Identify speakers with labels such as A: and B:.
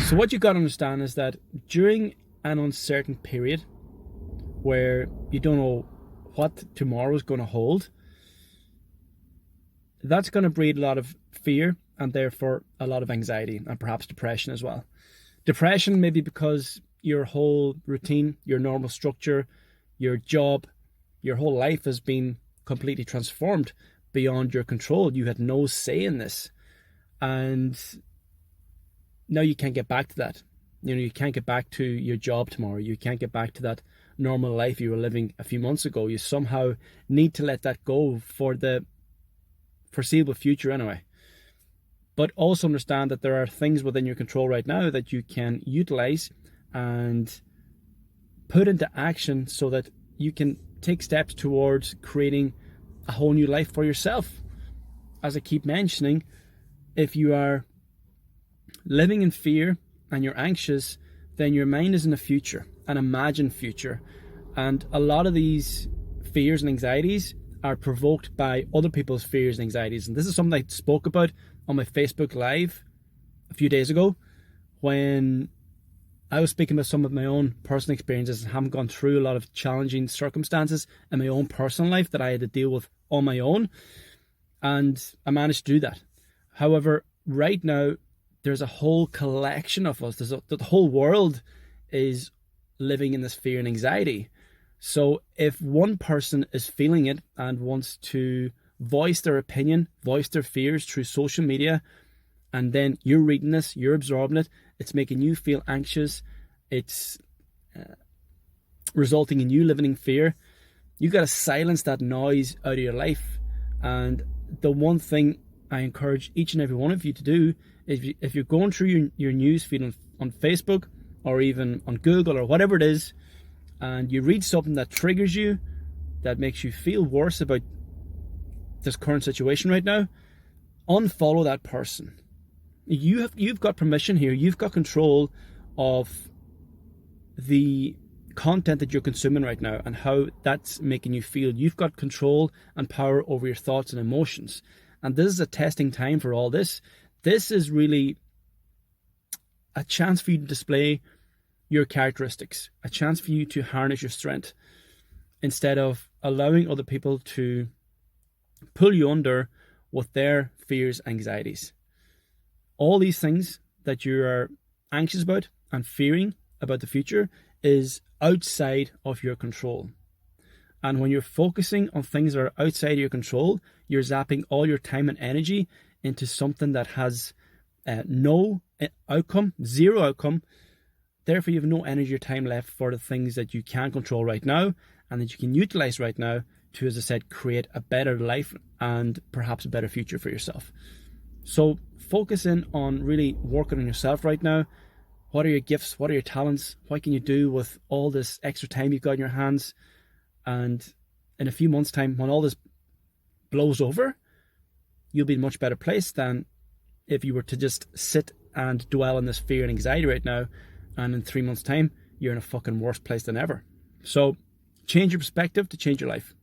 A: So what you got to understand is that during an uncertain period where you don't know what tomorrow is going to hold, that's going to breed a lot of fear and therefore a lot of anxiety and perhaps depression as well. Depression maybe because your whole routine, your normal structure, your job, your whole life has been completely transformed beyond your control. You had no say in this. And now you can't get back to that. You can't get back to your job tomorrow. You can't get back to that normal life you were living a few months ago. You somehow need to let that go for the foreseeable future anyway. But also understand that there are things within your control right now that you can utilize and put into action so that you can take steps towards creating a whole new life for yourself. As I keep mentioning, if you are living in fear and you're anxious, then your mind is in the future, an imagined future. And a lot of these fears and anxieties are provoked by other people's fears and anxieties. And this is something I spoke about on my Facebook Live a few days ago when I was speaking about some of my own personal experiences and having gone through a lot of challenging circumstances in my own personal life that I had to deal with on my own. And I managed to do that. However, right now, there's a whole collection of us. The whole world is living in this fear and anxiety. So if one person is feeling it and wants to voice their opinion, voice their fears through social media, and then you're reading this, you're absorbing it, it's making you feel anxious, it's resulting in you living in fear, you got to silence that noise out of your life. And the one thing I encourage each and every one of you to do is if you're going through your news feed on Facebook or even on Google or whatever it is, and you read something that triggers you, that makes you feel worse about this current situation right now, unfollow that person. You've got permission here. You've got control of the content that you're consuming right now and how that's making you feel. You've got control and power over your thoughts and emotions. And this is a testing time for all this. This is really a chance for you to display your characteristics, a chance for you to harness your strength instead of allowing other people to pull you under with their fears, anxieties. All these things that you are anxious about and fearing about the future is outside of your control. And when you're focusing on things that are outside of your control, you're zapping all your time and energy into something that has no outcome, zero outcome. Therefore, you have no energy or time left for the things that you can control right now and that you can utilize right now to, as I said, create a better life and perhaps a better future for yourself. So focus in on really working on yourself right now. What are your gifts? What are your talents? What can you do with all this extra time you've got in your hands? And in a few months' time, when all this blows over, you'll be in a much better place than if you were to just sit and dwell on this fear and anxiety right now. And in 3 months' time, you're in a fucking worse place than ever. So change your perspective to change your life.